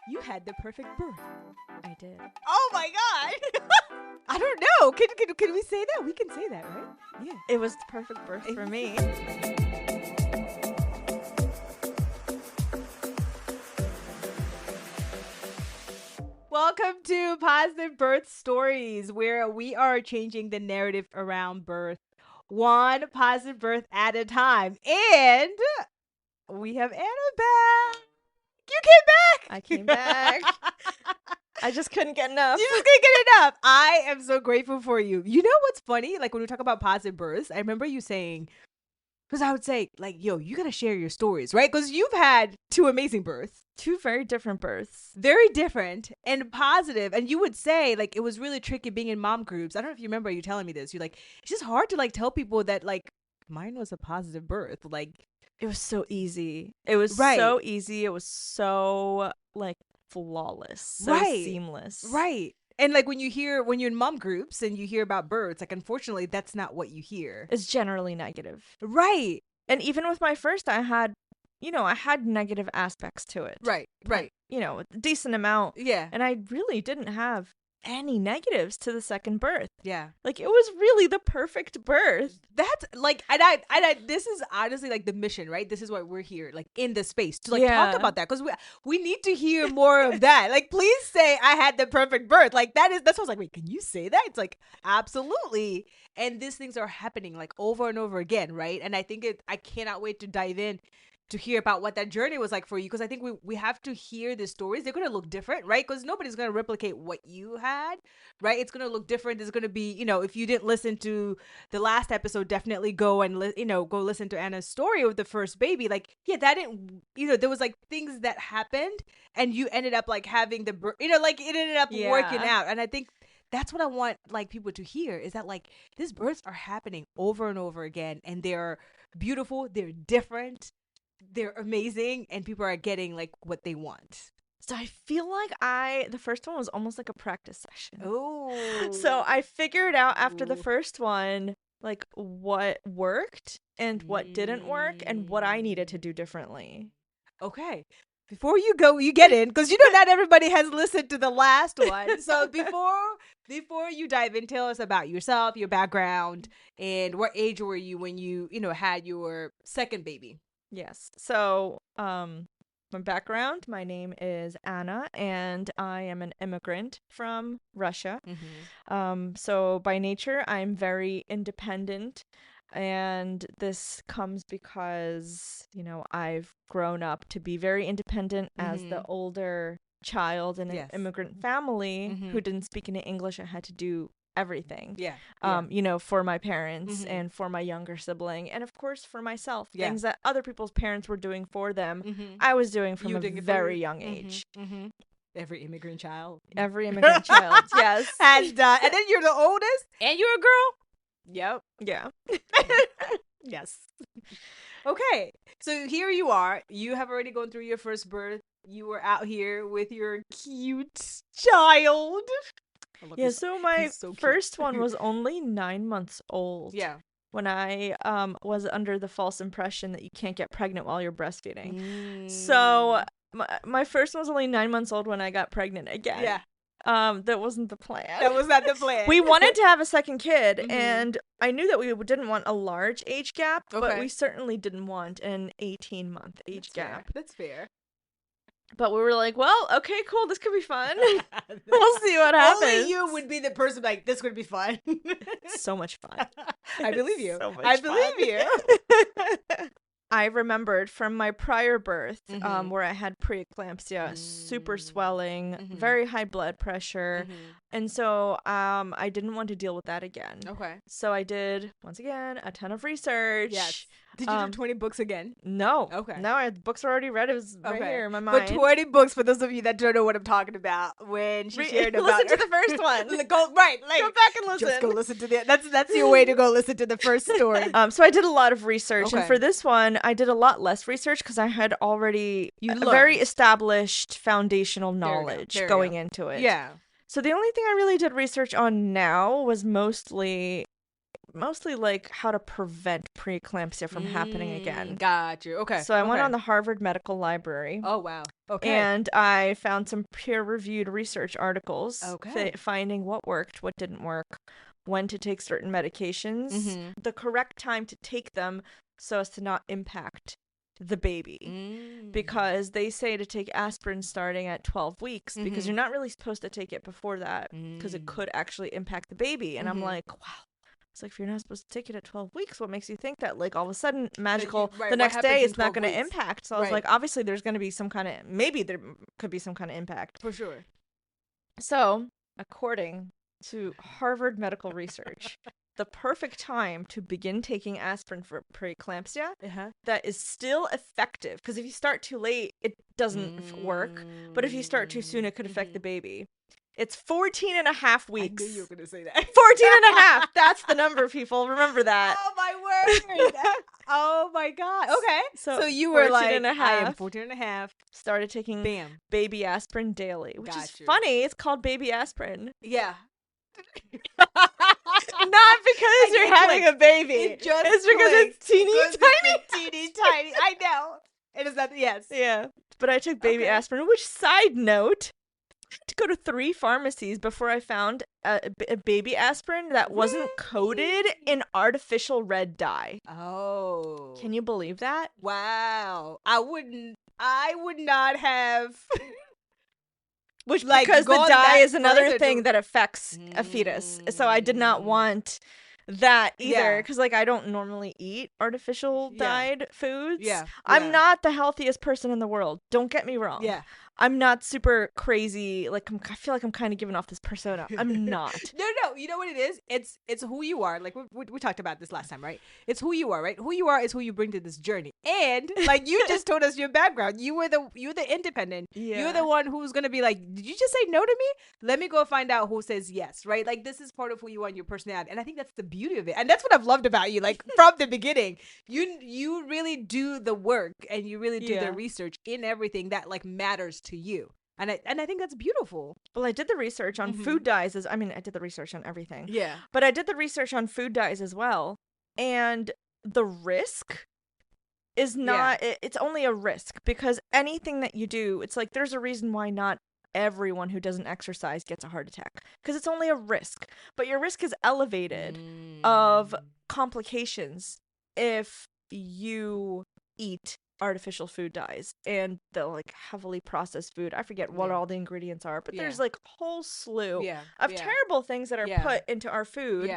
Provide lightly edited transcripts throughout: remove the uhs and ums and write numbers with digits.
You had the perfect birth. I did. Oh my god! I don't know. Can we say that? We can say that, right? Yeah. It was the perfect birth for me. Welcome to Positive Birth Stories, where we are changing the narrative around birth, one positive birth at a time. And we have Anna back. You came back. I came back. I just couldn't get enough. You just couldn't get enough. I am so grateful for you. You know what's funny? Like when we talk about positive births, I remember you saying, because I would say, like, yo, you got to share your stories, right? Because you've had two amazing births. Two very different births. Very different and positive. And you would say, like, it was really tricky being in mom groups. I don't know if you remember you telling me this. You're like, it's just hard to, like, tell people that, like, mine was a positive birth. Like, it was so easy. It was Right. so easy. It was so, like, flawless. So Right. seamless. right. And, like, when you're in mom groups and you hear about births, like, unfortunately, that's not what you hear. It's generally negative. Right. And even with my first, I had negative aspects to it. Right. A decent amount. Yeah. And I really didn't have any negatives to the second birth. Yeah. Like, it was really the perfect birth. That's like, and I this is honestly like the mission, right? This is why we're here, like in the space to like talk Yeah. about that, because we need to hear more of that. Like, please say I had the perfect birth. Like that's what I was like. Wait, can you say that? It's like absolutely. And these things are happening like over and over again, right? And I think I cannot wait to dive in to hear about what that journey was like for you, because I think we have to hear the stories. They're going to look different, right? Because nobody's going to replicate what you had, right? It's going to look different. There's going to be, if you didn't listen to the last episode, definitely go and go listen to Anna's story with the first baby. Like, yeah, that didn't, there was like things that happened and you ended up like having the, like it ended up working out. And I think that's what I want like people to hear, is that like these births are happening over and over again, and they're beautiful, they're different, they're amazing, and people are getting like what they want. So I feel like the first one was almost like a practice session. Oh. So I figured out after the first one, like what worked and what didn't work and what I needed to do differently. Okay. Before you get in, because not everybody has listened to the last one. So before you dive in, tell us about yourself, your background, and what age were you when you had your second baby? Yes. So, my background, my name is Anna, and I am an immigrant from Russia. Mm-hmm. So by nature, I'm very independent, and this comes because, I've grown up to be very independent as the older child in an immigrant family who didn't speak any English and had to do everything. For my parents and for my younger sibling, and of course for myself. Things that other people's parents were doing for them, I was doing from a very young age. Every immigrant child. Every immigrant child, yes. And then you're the oldest, and you're a girl. Yep. Yeah. Yes. Okay, so here you are. You have already gone through your first birth. You were out here with your cute child. Yeah, so my first one was only 9 months old. Yeah. When I was under the false impression that you can't get pregnant while you're breastfeeding. So my first one was only 9 months old when I got pregnant again. Yeah. That wasn't the plan. That was not the plan. We wanted to have a second kid, and I knew that we didn't want a large age gap, but we certainly didn't want an 18-month age gap. That's fair. But we were like, well, okay, cool, this could be fun. We'll see what happens. Only you would be the person like, this could be fun. So much fun. I believe you. So much I fun. believe you. I remembered from my prior birth, where I had preeclampsia, super swelling, very high blood pressure. And so I didn't want to deal with that again. Okay. So I did, once again, a ton of research. Yes. Did you do 20 books again? No. Okay. No, the books were already read. It was right here in my mind. But 20 books, for those of you that don't know what I'm talking about, when she shared about listen to the first one. Go back and listen. Just go listen to that's your way to go listen to the first story. So I did a lot of research, and for this one, I did a lot less research because I had already very established foundational knowledge going into it. Yeah. So the only thing I really did research on now was mostly mostly like how to prevent preeclampsia from happening again. Got you. Okay. So I went on the Harvard Medical Library. Oh, wow. Okay. And I found some peer-reviewed research articles Okay. finding what worked, what didn't work, when to take certain medications, the correct time to take them so as to not impact the baby. Because they say to take aspirin starting at 12 weeks because you're not really supposed to take it before that because it could actually impact the baby. And I'm like, wow. It's like, if you're not supposed to take it at 12 weeks, what makes you think that, like, all of a sudden, magical, the next day it's not going to impact? So I was like, obviously, there's going to be some kind of, maybe there could be some kind of impact. For sure. So, according to Harvard Medical Research, the perfect time to begin taking aspirin for preeclampsia that is still effective, because if you start too late, it doesn't work. But if you start too soon, it could affect the baby. It's 14 and a half weeks. I knew you were going to say that. 14 and a half. That's the number, people. Remember that. Oh, my word. Oh, my God. Okay. So you were like, and a half. I am 14 and a half. Started taking baby aspirin daily, which is funny. It's called baby aspirin. Yeah. Not because you're having a baby. It's because it's teeny tiny. I know. It is that, yes. Yeah. But I took baby aspirin, which, side note, I had to go to 3 pharmacies before I found a baby aspirin that wasn't coated in artificial red dye. Oh. Can you believe that? Wow. I would not have. Which, like, because the dye is another thing that affects a fetus. So I did not want that either, because like I don't normally eat artificial dyed foods. I'm not the healthiest person in the world, don't get me wrong. I'm not super crazy. Like, I feel like I'm kind of giving off this persona. I'm not. No. You know what it is? It's who you are. Like, we talked about this last time, right? It's who you are, right? Who you are is who you bring to this journey. And like you just told us your background. You're the independent. You're the one who's gonna be like, did you just say no to me? Let me go find out who says yes, right? Like, this is part of who you are and your personality. And I think that's the beauty of it. And that's what I've loved about you. Like, from the beginning, you really do the work and you really do the research in everything that like matters to you. And I think that's beautiful. Well, I did the research on food dyes. I did the research on everything. Yeah. But I did the research on food dyes as well. And the risk is not, it's only a risk, because anything that you do, it's like there's a reason why not everyone who doesn't exercise gets a heart attack, because it's only a risk. But your risk is elevated of complications if you eat artificial food dyes and the like heavily processed food. I forget what all the ingredients are, but there's like a whole slew of terrible things that are put into our food.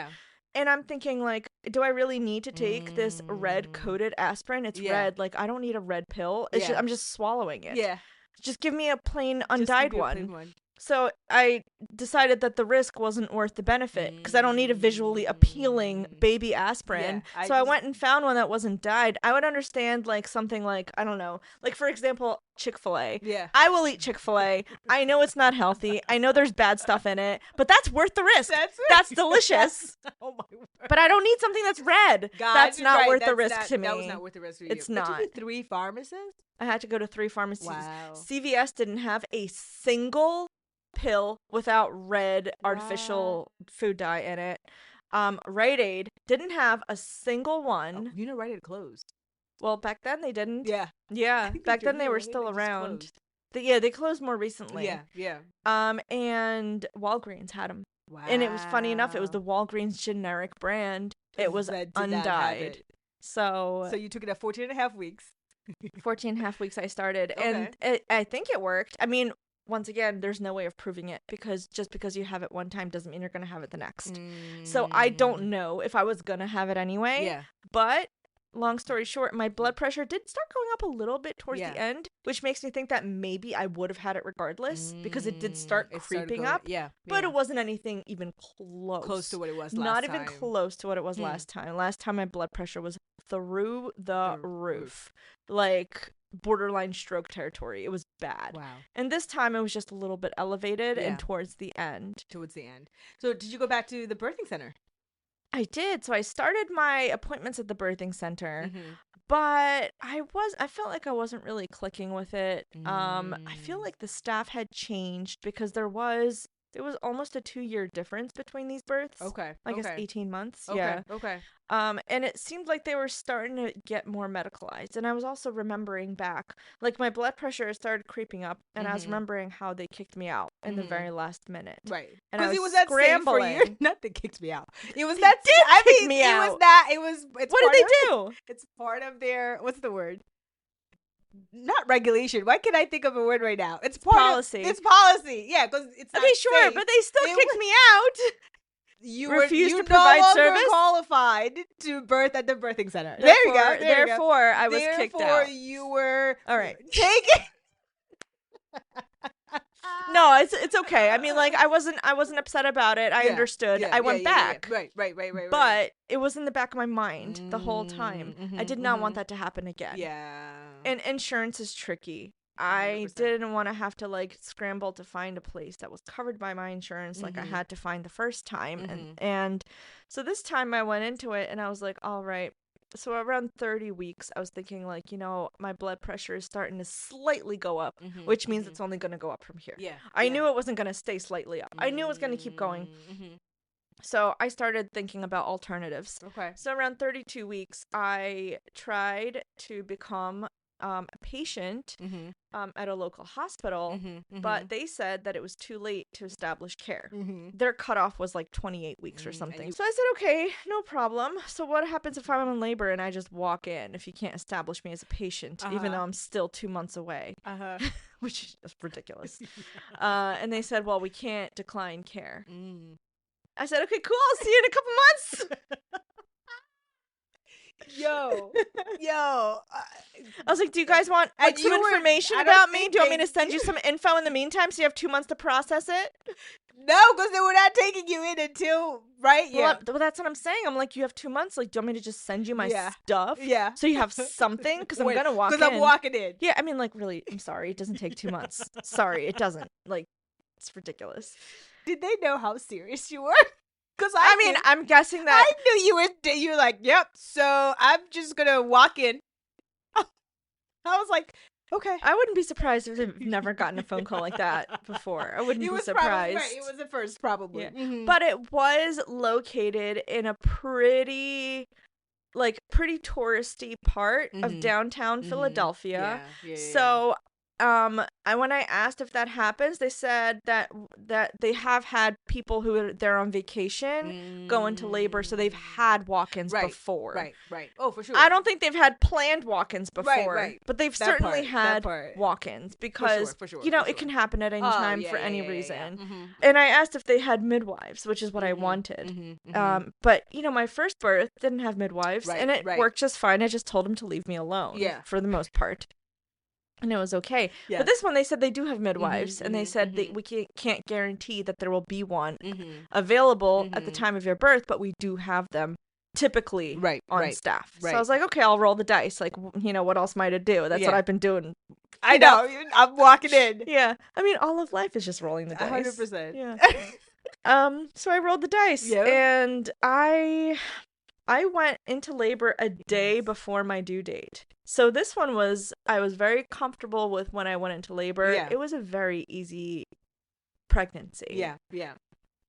And I'm thinking, like, do I really need to take this red coated aspirin? It's red. Like, I don't need a red pill. It's just, I'm just swallowing it. Just give me a plain undyed one. So I decided that the risk wasn't worth the benefit, because I don't need a visually appealing baby aspirin. So I went and found one that wasn't dyed. I would understand like something like, I don't know, like for example, Chick-fil-A. I will eat Chick-fil-A. I know it's not healthy. I know there's bad stuff in it, but that's worth the risk. That's delicious. Oh my word. But I don't need something that's red. That's not worth the risk to me. That was not worth the risk for you. It's not. Did you do 3 pharmacists? I had to go to 3 pharmacies. Wow. CVS didn't have a single pill without red artificial food dye in it. Rite Aid didn't have a single one. You know, Rite Aid closed. Well, back then they didn't. Yeah. Back then they were still around. They closed more recently. Yeah. And Walgreens had them. Wow. And it was funny enough, it was the Walgreens generic brand. It was undyed. So you took it at 14 and a half weeks. 14 and a half weeks I started. And I think it worked. I mean, once again, there's no way of proving it, because just because you have it one time doesn't mean you're going to have it the next. So I don't know if I was going to have it anyway. But long story short, my blood pressure did start going up a little bit towards the end, which makes me think that maybe I would have had it regardless, because it did start creeping up. But it wasn't anything even close to what it was last time. Not even close to what it was last time. Last time my blood pressure was through the roof. Like borderline stroke territory. It was bad. Wow. And this time it was just a little bit elevated and towards the end. So did you go back to the birthing center? I did. So I started my appointments at the birthing center, but I felt like I wasn't really clicking with it. I feel like the staff had changed, because there was It was almost a 2-year difference between these births. Okay. I guess 18 months. Okay. Yeah. Okay. And it seemed like they were starting to get more medicalized. And I was also remembering back, like my blood pressure started creeping up, and I was remembering how they kicked me out in the very last minute. Right. And I Because was it was that safe for you. scrambling. Nothing kicked me out. It was They that. did I kick mean, me it out. was that. It was. It's What part did of, they do? It's part of their. What's the word? Not regulation. Why can't I think of a word right now? It's part policy. It's policy. Yeah, because it's not Okay, sure, safe. but they still kicked me out. You refused you to provide no longer service? Qualified to birth at the birthing center. There you go. Therefore, I was kicked out. Therefore, you were all right. Taken. No, it's okay. I mean, like I wasn't upset about it. I understood. I went back. Right. But it was in the back of my mind the whole time. I did not want that to happen again. Yeah. And insurance is tricky. 100%. I didn't want to have to like scramble to find a place that was covered by my insurance like I had to find the first time. And so this time I went into it and I was like, all right. So around 30 weeks, I was thinking like, my blood pressure is starting to slightly go up, which means it's only going to go up from here. Yeah. I knew it wasn't going to stay slightly up. I knew it was going to keep going. So I started thinking about alternatives. Okay. So around 32 weeks, I tried to become a patient at a local hospital, but they said that it was too late to establish care. Their cutoff was like 28 weeks or something. So I said, okay, no problem. So what happens if I'm in labor and I just walk in if you can't establish me as a patient, even though I'm still 2 months away? Which is ridiculous. And they said, well, we can't decline care. I said, okay, cool. I'll see you in a couple months. Yo. I was like, do you guys want like, some information about me? Do you want me to send you some info in the meantime so you have 2 months to process it? No, because they were not taking you in until, right? Yeah. Well, that's what I'm saying. I'm like, you have 2 months. Like, do you want me to just send you my stuff? Yeah. So you have something? Because I'm going to walk in. Because I'm walking in. Yeah, I mean, like, really, I'm sorry. It doesn't take 2 months. Sorry, it doesn't. Like, it's ridiculous. Did they know how serious you were? Because I'm guessing that I knew you were like, yep. So I'm just gonna walk in. I was like, okay. I wouldn't be surprised if they've never gotten a phone call like that before. I wouldn't be surprised. Right. It was the first, probably. Yeah. But it was located in a pretty touristy part of downtown Philadelphia. Yeah. So when I asked if that happens, they said that they have had people who are there on vacation go into labor, so they've had walk-ins before. Right. Oh, for sure. I don't think they've had planned walk-ins before, right. but they've certainly had walk-ins because for sure, it can happen at any time for any reason. Yeah. And I asked if they had midwives, which is what I wanted. But my first birth didn't have midwives, and it worked just fine. I just told them to leave me alone for the most part. And it was okay. Yes. But this one, they said they do have midwives, and they said that we can't guarantee that there will be one available at the time of your birth, but we do have them typically on staff. So I was like, okay, I'll roll the dice. Like, what else might I do? That's what I've been doing. I know. I'm walking in. Yeah. I mean, all of life is just rolling the dice. 100%. Yeah. So I rolled the dice, and I went into labor a day before my due date. So this one I was very comfortable with when I went into labor. Yeah. It was a very easy pregnancy. Yeah.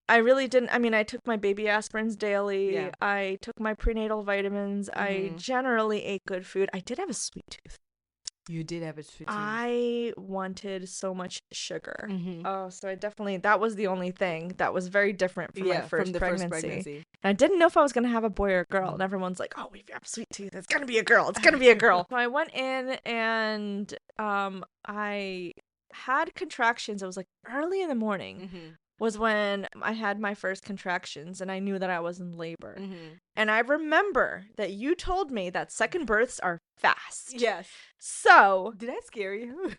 I really didn't, I took my baby aspirins daily. Yeah. I took my prenatal vitamins. I generally ate good food. I did have a sweet tooth. You did have a sweet tooth. I wanted so much sugar. Oh, so that was the only thing that was very different from my first pregnancy. And I didn't know if I was going to have a boy or a girl. And everyone's like, oh, if you have a sweet tooth, it's going to be a girl. It's going to be a girl. So I went in and I had contractions. It was like early in the morning. Was when I had my first contractions and I knew that I was in labor. And I remember that you told me that second births are fast. Yes. So. Did I scare you?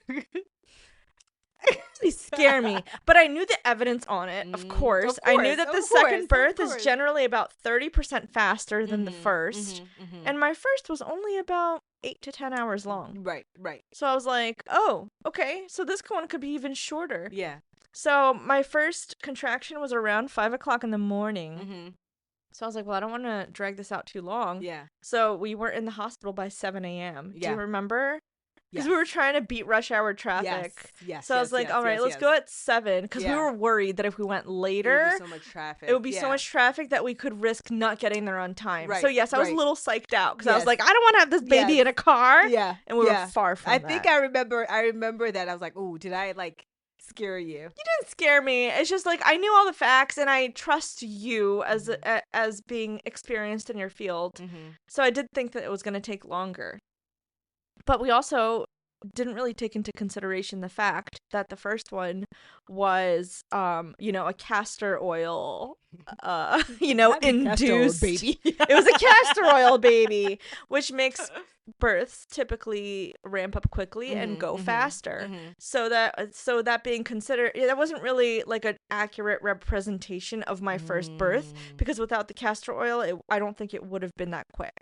They scare me. But I knew the evidence on it, of course. I knew that the second birth is generally about 30% faster than the first. And my first was only about 8 to 10 hours long. Right. So I was like, oh, okay. So this one could be even shorter. Yeah. So my first contraction was around 5 o'clock in the morning. So I was like, well, I don't want to drag this out too long. Yeah. So we were in the hospital by 7 a.m. Yeah. Do you remember? Because we were trying to beat rush hour traffic. Yes. So I was like, all right, let's go at 7. Because we were worried that if we went later, it would be so much traffic. It would be so much traffic that we could risk not getting there on time. Right, so yes, I was a little psyched out because I was like, I don't want to have this baby in a car. Yeah. And we were far from that. I think I remember that. I was like, oh, did I like scare you? You didn't scare me. It's just like I knew all the facts and I trust you as being experienced in your field. Mm-hmm. So I did think that it was going to take longer. But we also didn't really take into consideration the fact that the first one was, a castor oil, induced baby. It was a castor oil baby, which makes births typically ramp up quickly and go faster. Mm-hmm. So that being considered, that wasn't really like an accurate representation of my first birth, because without the castor oil, I don't think it would have been that quick.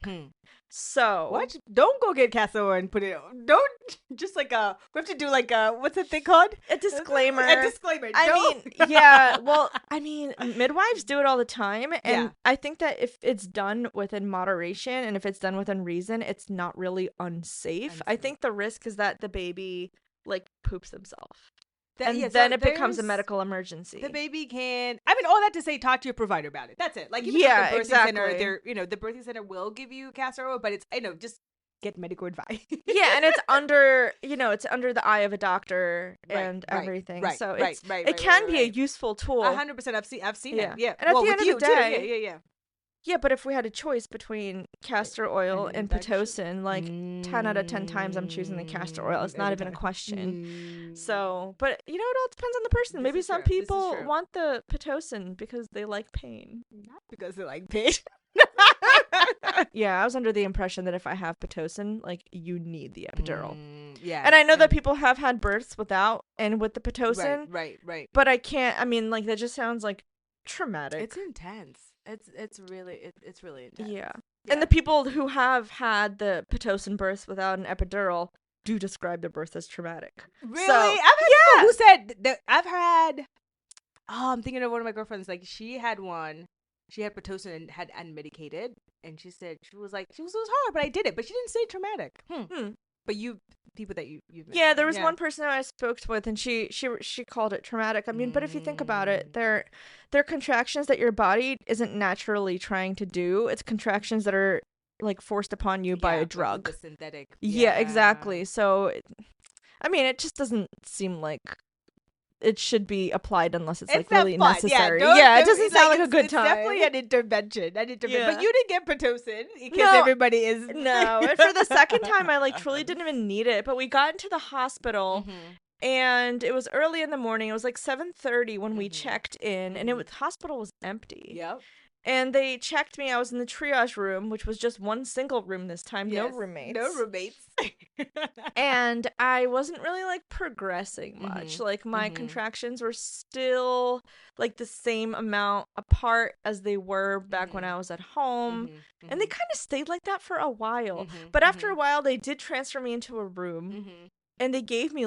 So what? Don't go get castor oil and put it. Don't just we have to do what's that thing called? A disclaimer. I mean, midwives do it all the time, and I think that if it's done within moderation and if it's done within reason, it's not really unsafe. I think the risk is that the baby poops himself. Then it becomes a medical emergency. The baby can. I mean, all that to say, talk to your provider about it. That's it. Like, even at the birthing center, the birthing center will give you castor oil, but it's just get medical advice. Yeah, and it's under the eye of a doctor and everything. Right, so it can be a useful tool. 100%. I've seen it. Yeah, and at the end of the day, yeah. Yeah, but if we had a choice between castor oil and Pitocin, 10 out of 10 times I'm choosing the castor oil. It's not even a question. So, but it all depends on the person. Maybe some people want the Pitocin because they like pain. Not because they like pain. Yeah, I was under the impression that if I have Pitocin, you need the epidural. Yeah. And I know that people have had births without and with the Pitocin. Right. But I can't, that just sounds traumatic. It's intense. It's really intense. Yeah. And the people who have had the Pitocin births without an epidural do describe the birth as traumatic. Really? So, I've had people who said that. I'm thinking of one of my girlfriends. She had one. She had Pitocin and had unmedicated, and she said it was hard, but I did it. But she didn't say traumatic. But people that you've met. Yeah, there was one person I spoke with, and she called it traumatic. But if you think about it, they're contractions that your body isn't naturally trying to do. It's contractions that are forced upon you by a drug. The synthetic. Yeah, exactly. So, it just doesn't seem like it should be applied unless it's really necessary. Yeah, it doesn't sound like a good time. It's definitely an intervention. But you didn't get Pitocin in case everybody is. No, and for the second time, I truly didn't even need it. But we got into the hospital, and it was early in the morning. It was 7:30 when we checked in, and the hospital was empty. Yep. And they checked me. I was in the triage room, which was just one single room this time. Yes, no roommates. No roommates. And I wasn't really progressing much. My contractions were still the same amount apart as they were back when I was at home. And they kind of stayed like that for a while. But after a while, they did transfer me into a room. And they gave me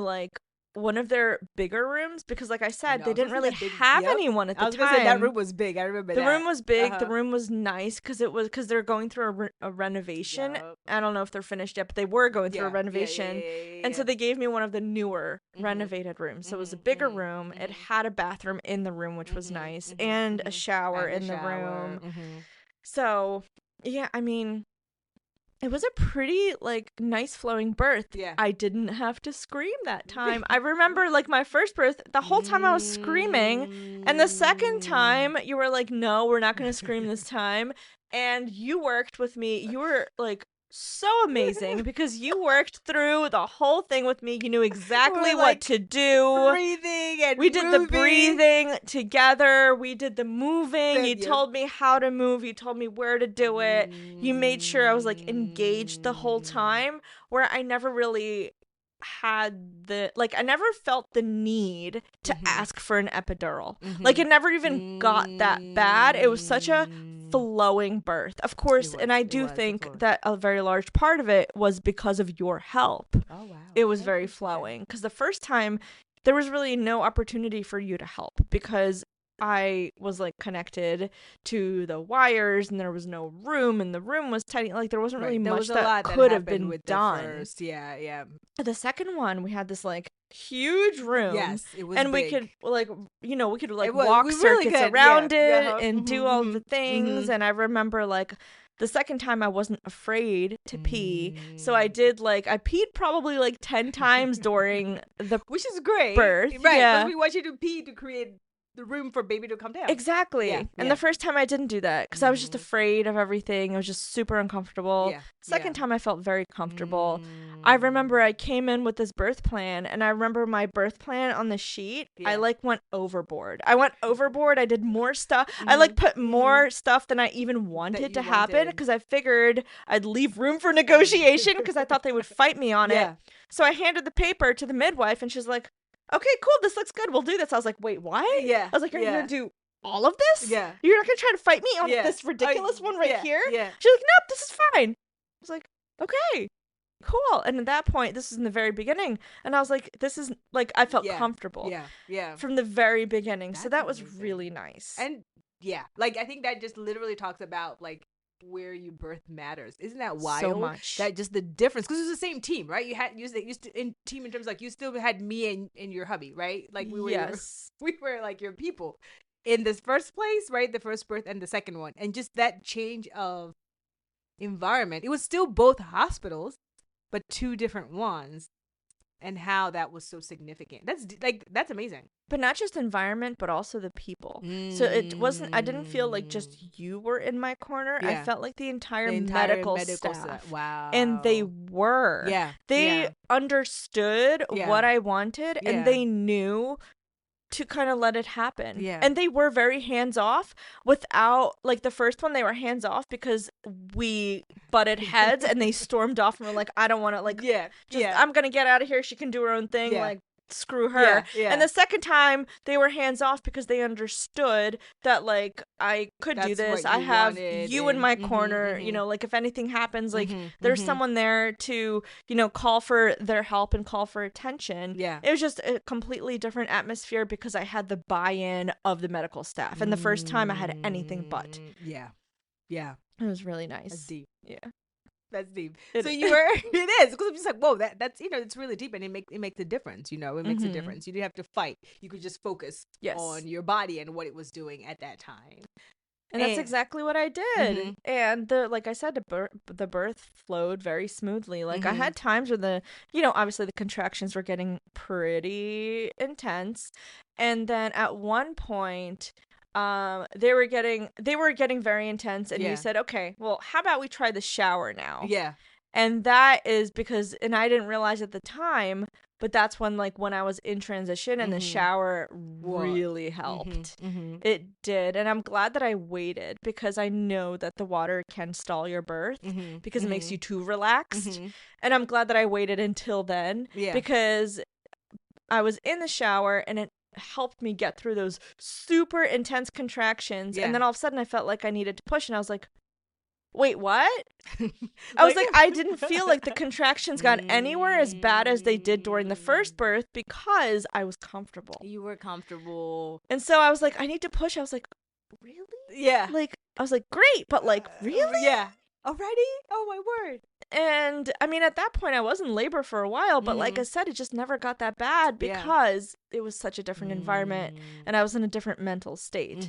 one of their bigger rooms because, like I said, they didn't really have anyone at the time. I was gonna say that room was big. I remember the room was big. The room was nice because they're going through a renovation. Yep. I don't know if they're finished yet, but they were going through a renovation. And so they gave me one of the newer renovated rooms. So it was a bigger room. It had a bathroom in the room, which was nice, and a shower in the room. So yeah, it was a pretty nice flowing birth. Yeah. I didn't have to scream that time. I remember my first birth, the whole time I was screaming, and the second time you were no, we're not going to scream this time. And you worked with me. You were so amazing because you worked through the whole thing with me. You knew exactly what to do. Breathing and we did moving. The breathing together. We did the moving. You told me how to move. You told me where to do it. You made sure I was engaged the whole time, where I never really had I never felt the need to ask for an epidural. It never even got that bad. It was such a flowing birth, of course, and I do think that a very large part of it was because of your help. Oh wow. It was very flowing because the first time there was really no opportunity for you to help because I was like connected to the wires and there was no room and the room was tiny. Like there wasn't really There much was a that lot could have happened been with done. The first. Yeah. The second one, we had this like huge room. Yes, it was and big. we could like, we could like we walk really circuits could, around yeah. it and do all the things. And I remember like the second time I wasn't afraid to pee. So I did like, I peed probably like 10 times during the which is great. birth. Right. Yeah. Because we want you to pee to create the room for baby to come down. Exactly. Yeah, and the first time I didn't do that because I was just afraid of everything. I was just super uncomfortable. Yeah. Second time I felt very comfortable. I remember I came in with this birth plan, and I remember my birth plan on the sheet. I like went overboard. I did more stuff. I like put more stuff than I even wanted to happen because I figured I'd leave room for negotiation because I thought they would fight me on it. So I handed the paper to the midwife, and she's like, okay, cool, this looks good, we'll do this. I was like, wait, what? Yeah. I was like, are you gonna do all of this? Yeah. You're not gonna try to fight me on this ridiculous one right here? Yeah. She's like, nope, this is fine. I was like, okay, cool. And at that point, this is in the very beginning, and I was like, this is like, I felt comfortable. Yeah. From the very beginning. That's so that was amazing. really nice. And like I think that just literally talks about like where you birth matters. Isn't that wild? So much. That just the difference, because it was the same team, right? You used in team in terms of, like, you still had me and your hubby, right? Like we were we were like your people in this first place, right? The first birth and the second one, and just that change of environment. It was still both hospitals, but two different ones, and how that was so significant. That's amazing. But not just environment, but also the people. So it wasn't, I didn't feel like just you were in my corner. I felt like the entire medical staff. Wow. And they were. Yeah. They understood what I wanted, and they knew to kind of let it happen. Yeah. And they were very hands off without, like, the first one, they were hands off because we butted heads and they stormed off and were like, I don't want to, like, I'm going to get out of here. She can do her own thing. Like, screw her. And the second time they were hands off because they understood that, like, I could do this. I have you in my corner. You know, like, if anything happens, like, there's someone there to, you know, call for their help and call for attention. It was just a completely different atmosphere because I had the buy-in of the medical staff, and the first time I had anything but. Yeah It was really nice. That's deep. Yeah. That's deep. So you were, it is, because I'm just like, whoa, that's, you know, it's really deep, and it makes a difference, you know, it makes a difference. You didn't have to fight. You could just focus on your body and what it was doing at that time. And that's exactly what I did. And like I said, the birth flowed very smoothly. Like I had times where obviously the contractions were getting pretty intense. And then at one point, they were getting very intense, and you said, okay, well, how about we try the shower now? And that is because, and I didn't realize at the time, but that's when I was in transition, and the shower really helped. It did. And I'm glad that I waited, because I know that the water can stall your birth because it makes you too relaxed. And I'm glad that I waited until then, because I was in the shower and it helped me get through those super intense contractions. And then all of a sudden I felt like I needed to push, and I was like, wait, what? I was like, I didn't feel like the contractions got anywhere as bad as they did during the first birth because I was comfortable. You were comfortable. And so I was like, I need to push. I was like, really? Yeah. Like, I was like, great, but like, really? Yeah. Already? Oh, my word. And I mean, at that point, I was in labor for a while, but like I said, it just never got that bad because it was such a different environment, and I was in a different mental state.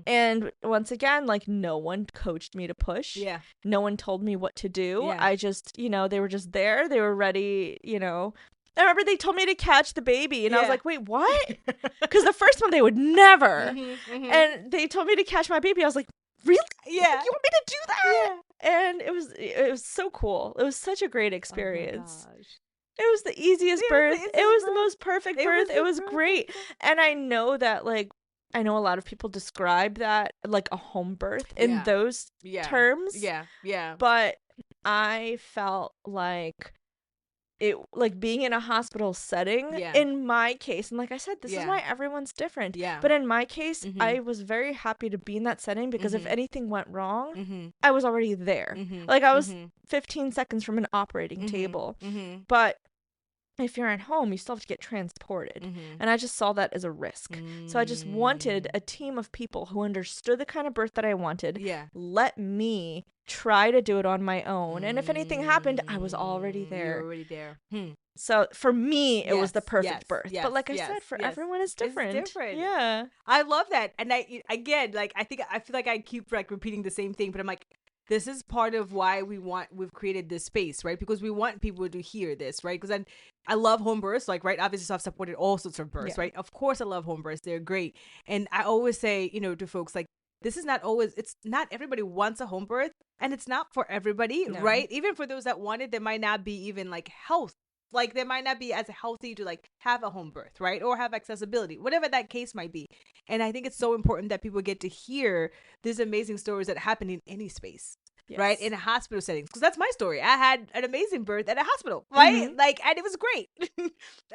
And once again, like, no one coached me to push. No one told me what to do. I just, they were just there. They were ready, I remember they told me to catch the baby, and I was like, wait, what? Because the first one, they would never. And they told me to catch my baby. I was like, really? Yeah. Like, you want me to do that? And it was so cool. It was such a great experience. Oh my gosh. It was the easiest birth. It was the most perfect birth. It was great. And I know that, like, I know a lot of people describe that like a home birth in those terms. Yeah. But I felt like it, like, being in a hospital setting, in my case, and like I said, this is why everyone's different. But in my case, I was very happy to be in that setting because if anything went wrong, I was already there. Like, I was 15 seconds from an operating table. But if you're at home, you still have to get transported. Mm-hmm. And I just saw that as a risk. So I just wanted a team of people who understood the kind of birth that I wanted. Yeah. Let me try to do it on my own. And if anything happened, I was already there. You're already there. So for me, it was the perfect birth. Yes, but like I said, for everyone, it's different. It's different. Yeah. I love that. And I feel like I keep like repeating the same thing, but I'm like, this is part of why we've created this space, right? Because we want people to hear this, right? Because I love home births, like, right? Obviously, so I've supported all sorts of births, right? Of course, I love home births. They're great. And I always say, to folks, like, this is it's not everybody wants a home birth, and it's not for everybody, right? Even for those that want it, there might not be even like health. Like, they might not be as healthy to like have a home birth, right? Or have accessibility, whatever that case might be. And I think it's so important that people get to hear these amazing stories that happen in any space. Yes. Right, in a hospital settings, because that's my story. I had an amazing birth at a hospital, right? Like, and it was great.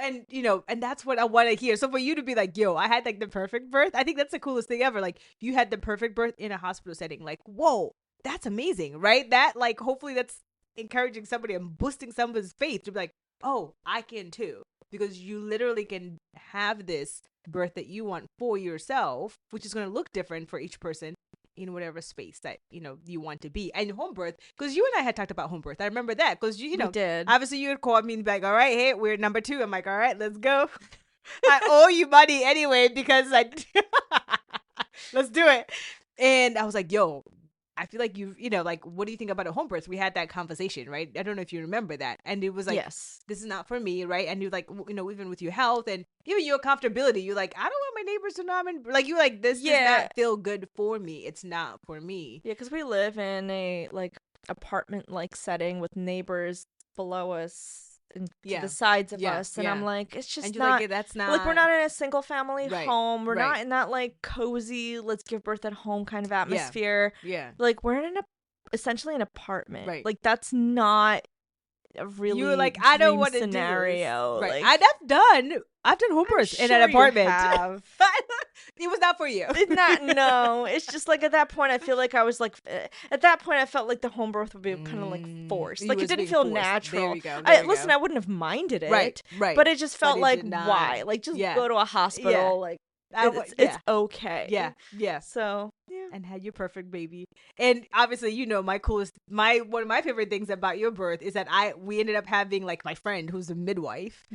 And and that's what I want to hear. So for you to be like, yo, I had like the perfect birth, I think that's the coolest thing ever. Like, you had the perfect birth in a hospital setting. Like, whoa, that's amazing, right? That, like, hopefully that's encouraging somebody and boosting somebody's faith to be like, oh, I can too, because you literally can have this birth that you want for yourself, which is going to look different for each person in whatever space that you want to be. And home birth, because you and I had talked about home birth, I remember that, because you we did. Obviously you had called me and be like, all right, hey, we're number 2. I'm like, all right, let's go. I owe you money anyway, because let's do it. And I was like, yo, I feel like like, what do you think about a home birth? We had that conversation, right? I don't know if you remember that. And it was like, yes, this is not for me, right? And you're like, even with your health and even your comfortability, you're like, I don't want my neighbors to know I'm in, like, you're like, this does not feel good for me. It's not for me. Yeah, because we live in a like apartment-like setting with neighbors below us and to the sides of us, and I'm like, it's just not, like, that's not, like, we're not in a single family home, we're right. not in that like cozy, let's give birth at home kind of atmosphere. Like, we're in essentially an apartment, right? Like, that's not a really, you were like, I don't want to scenario. Right. Like, I've done home births in an apartment. It was not for you. No, it's just like, at that point I feel like I was like, at that point I felt like the home birth would be kind of like forced, like, it didn't feel forced. Natural. There you go. Listen, I wouldn't have minded it, right, but it just felt like, why, like, just go to a hospital, like, it's okay. Yeah. So and had your perfect baby. And obviously, one of my favorite things about your birth is that we ended up having, like, my friend who's a midwife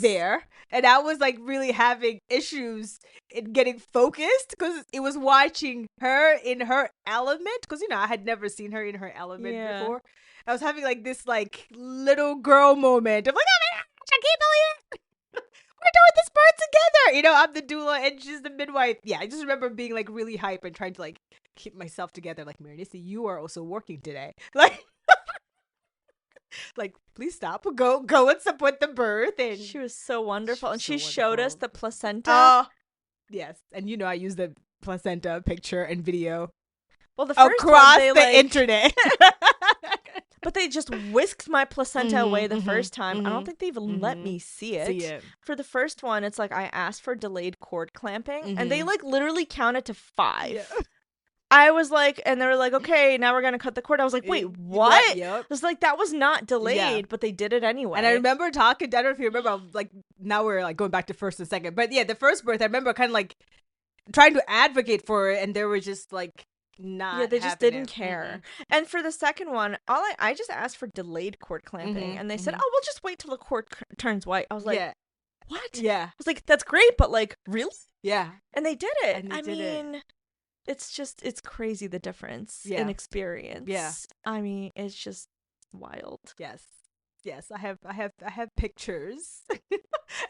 there, and I was like really having issues in getting focused because it was watching her in her element, because I had never seen her in her element before. I was having like this like little girl moment of like, oh my gosh, I can't believe it. We're doing this birth together. I'm the doula and she's the midwife. Yeah, I just remember being like really hype and trying to like keep myself together. Like, Marinissa, you are also working today. Like, like, please stop. Go and support the birth. And she was so wonderful. And she showed us the placenta. Oh, yes. And I used the placenta picture and video. Well, the first across the internet. But they just whisked my placenta away the first time. I don't think they even let me see it. For the first one, it's like I asked for delayed cord clamping, and they like literally counted to 5. Yeah. I was like, and they were like, okay, now we're going to cut the cord. I was like, wait, what? Yep. I was like, that was not delayed, but they did it anyway. And I remember talking, I don't know if you remember, like, now we're like going back to first and second. But yeah, the first birth, I remember kind of like trying to advocate for it, and they were just like, they just didn't care. And for the second one, I just asked for delayed cord clamping, and they said, oh, we'll just wait till the cord turns white. I was like, what? Yeah. I was like, that's great, but like, really? Yeah. And they did it. I mean, it's crazy, the difference in experience. Yeah. I mean, it's just wild. Yes, I have pictures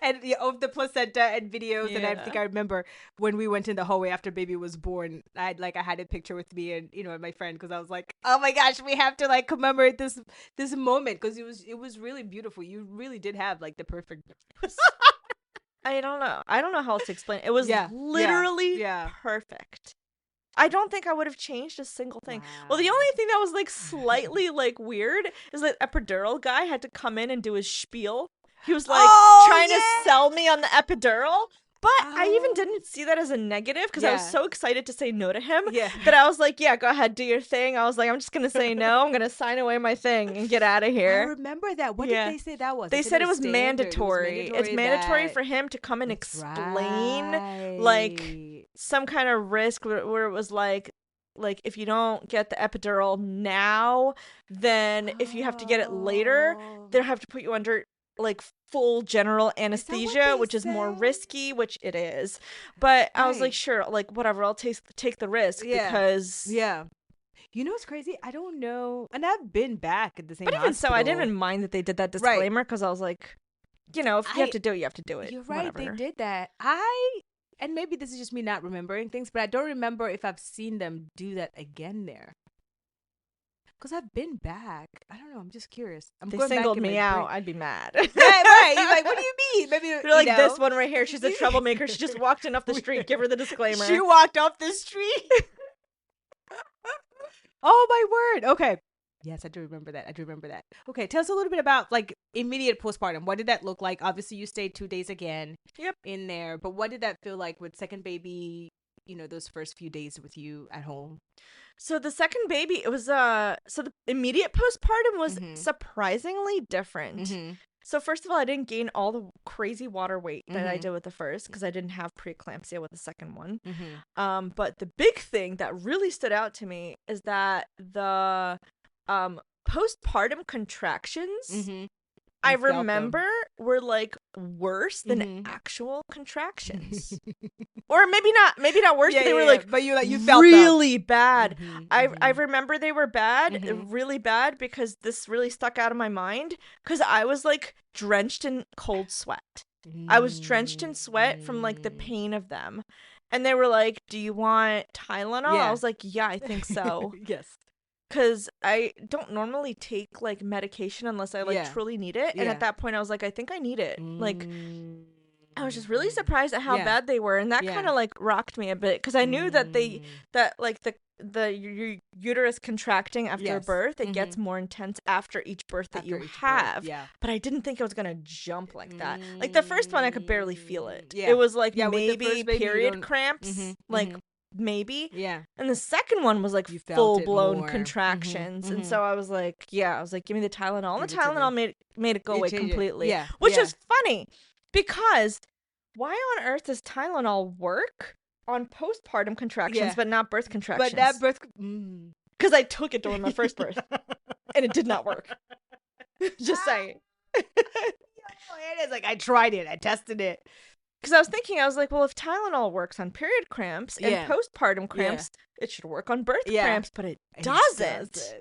and of the placenta and videos, and I think I remember when we went in the hallway after baby was born, I had a picture with me and and my friend, because I was like, oh my gosh, we have to like commemorate this moment, because it was really beautiful. You really did have like the perfect. I don't know how else to explain it. It was literally perfect. I don't think I would have changed a single thing. Wow. Well, the only thing that was like slightly like weird is that epidural guy had to come in and do his spiel. He was like trying to sell me on the epidural. But I even didn't see that as a negative because I was so excited to say no to him that I was like, yeah, go ahead, do your thing. I was like, I'm just going to say no. I'm going to sign away my thing and get out of here. I remember that. What did they say that was? They said it was mandatory. It's mandatory for him to come and explain like some kind of risk where it was like if you don't get the epidural now, then if you have to get it later, they'll have to put you under like full general anesthesia, which is more risky, which it is. But I was like, sure, like whatever, I'll take the risk because you know what's crazy? I don't know, and I've been back at the same. But even so, I didn't even mind that they did that disclaimer because I was like, you know, if you have to do it, you have to do it. You're right, whatever. they did that. And maybe this is just me not remembering things, but I don't remember if I've seen them do that again there. Because I've been back. I don't know. I'm just curious. They singled me out. I'd be mad. Right. You're like, what do you mean? Maybe you're like, this one right here. She's a troublemaker. She just walked in off the street. Give her the disclaimer. She walked off the street. Oh, my word. Okay. Yes, I do remember that. Okay, tell us a little bit about like immediate postpartum. What did that look like? Obviously, you stayed 2 days again in there. But what did that feel like with second baby, you know, those first few days with you at home? So the second baby, it was so the immediate postpartum was surprisingly different. So first of all, I didn't gain all the crazy water weight that I did with the first because I didn't have preeclampsia with the second one. But the big thing that really stood out to me is that the postpartum contractions I remember were like worse than actual contractions. Or maybe not worse, but they were like, but you felt really bad. I remember they were bad, really bad, because this really stuck out of my mind because I was like drenched in cold sweat. I was drenched in sweat from like the pain of them. And they were like, "Do you want Tylenol?" I was like, "Yeah, I think so." Yes. Because I don't normally take like medication unless I like truly need it. And at that point I was like, I think I need it. Like I was just really surprised at how bad they were. And that kind of like rocked me a bit because I knew that the uterus contracting after birth, it gets more intense after each birth that you have. But I didn't think it was going to jump like that. Like the first one, I could barely feel it. It was like maybe period cramps, like maybe. And the second one was like full-blown contractions. And so I was like, give me the Tylenol. And the Tylenol made it go away completely. Which is funny because why on earth does Tylenol work on postpartum contractions but not birth contractions? But that birth... Because I took it during my first birth and it did not work. Just saying. It is like, I tried it. I tested it. Because I was thinking, I was like, well, if Tylenol works on period cramps and postpartum cramps, it should work on birth cramps, but it doesn't.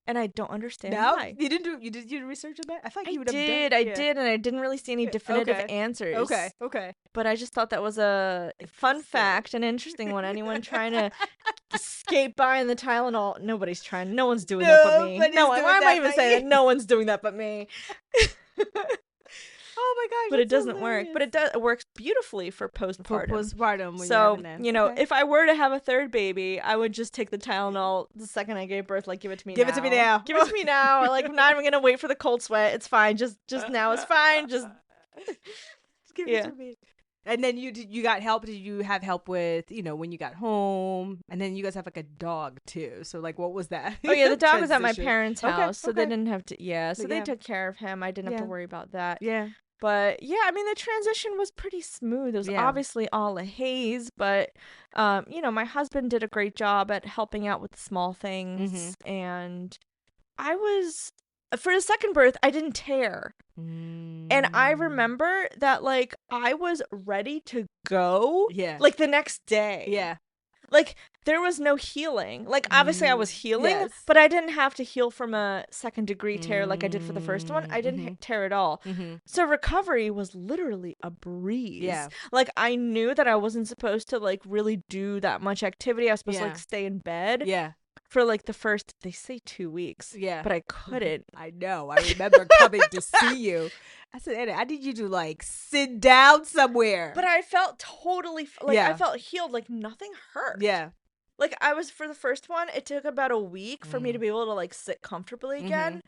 And I don't understand why. You did you research on that? I thought you would have did. I did, and I didn't really see any definitive answers. Okay. But I just thought that was a fun fact, an interesting one. Anyone trying to skate by in the Tylenol? Nobody's trying. No one's doing that but me. No, why am I even saying that? No one's doing that but me. Oh my gosh! But it doesn't work. But it works beautifully for postpartum. Postpartum. So if I were to have a third baby, I would just take the Tylenol the second I gave birth. Like, give it to me. Give it to me now. Give it to me now. Like, I'm not even gonna wait for the cold sweat. It's fine. Just now is fine. Just give it to me. And then you got help. Did you have help with when you got home? And then you guys have like a dog too. So like, what was that? Oh yeah, the dog was at my parents' house, so they didn't have to. Yeah, so they took care of him. I didn't have to worry about that. Yeah. But yeah, I mean, the transition was pretty smooth. It was obviously all a haze, but my husband did a great job at helping out with small things, and I was for the second birth, I didn't tear. And I remember that like I was ready to go like the next day. Like there was no healing. Like obviously I was healing, but I didn't have to heal from a second degree tear like I did for the first one. I didn't tear at all. So recovery was literally a breeze. Like I knew that I wasn't supposed to like really do that much activity. I was supposed to like stay in bed. For like the first, they say 2 weeks. But I couldn't. I know. I remember coming to see you. I said, Anna, I need you to like sit down somewhere. But I felt totally I felt healed. Like nothing hurt. Like I was for the first one, it took about a week for me to be able to like sit comfortably again.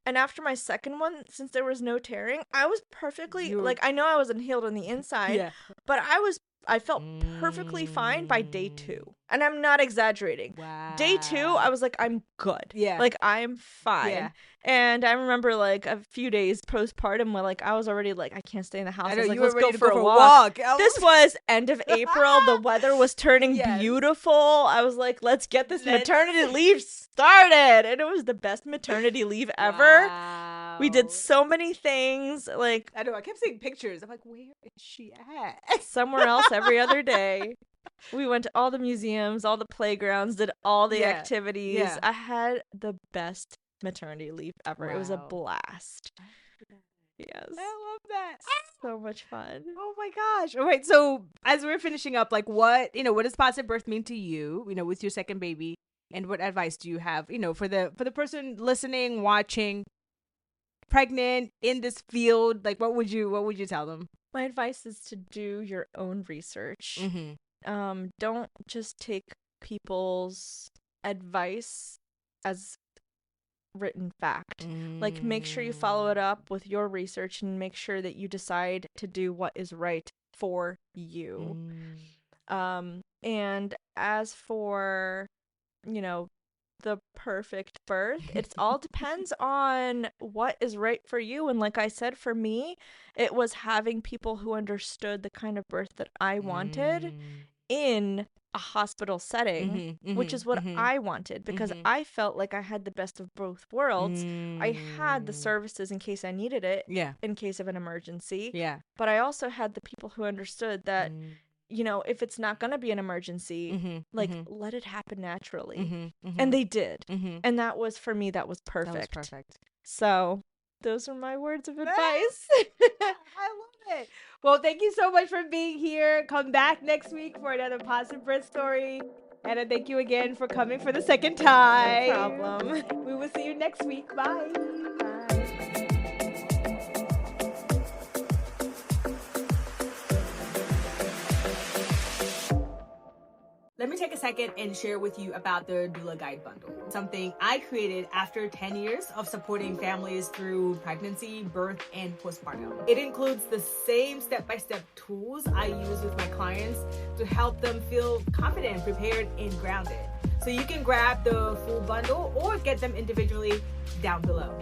And after my second one, since there was no tearing, I was perfectly, You were- like, I know I wasn't healed on the inside, Yeah. but I felt perfectly fine by day 2. And I'm not exaggerating. Wow. Day 2, I was like, I'm good. Yeah. Like, I'm fine. Yeah. And I remember, like, a few days postpartum where, like, I was already like, I can't stay in the house. I know, was like, you were let's ready go to for go a for a walk. walk. This was end of April. The weather was turning Yes. beautiful. I was like, let's get this maternity leave started. And it was the best maternity leave ever. Wow. We did so many things. Like, I know, I kept seeing pictures. I'm like, where is she at? somewhere else every other day. We went to all the museums, all the playgrounds, did all the activities. Yeah. I had the best maternity leave ever. It was a Wow. blast. Yes. I love that. So much fun. Oh my gosh. All right. So as we're finishing up, like what does positive birth mean to you, with your second baby? And what advice do you have, for the person listening, watching, pregnant, in this field? Like what would you tell them? My advice is to do your own research. Mm-hmm. Don't just take people's advice as written fact. Like, make sure you follow it up with your research and make sure that you decide to do what is right for you. And as for, the perfect birth, it all depends on what is right for you. And like I said, for me, it was having people who understood the kind of birth that I wanted in a hospital setting, which is what I wanted, because I felt like I had the best of both worlds. I had the services in case I needed it, in case of an emergency. But I also had the people who understood that, if it's not going to be an emergency, let it happen naturally. And they did. And that was, for me, that was perfect. So those are my words of advice. I love it. Well, thank you so much for being here. Come back next week for another positive birth story. And I thank you again for coming for the second time. No problem. We will see you next week. Bye. Let me take a second and share with you about the Doula Guide Bundle, something I created after 10 years of supporting families through pregnancy, birth, and postpartum. It includes the same step-by-step tools I use with my clients to help them feel confident, prepared, and grounded. So you can grab the full bundle or get them individually down below.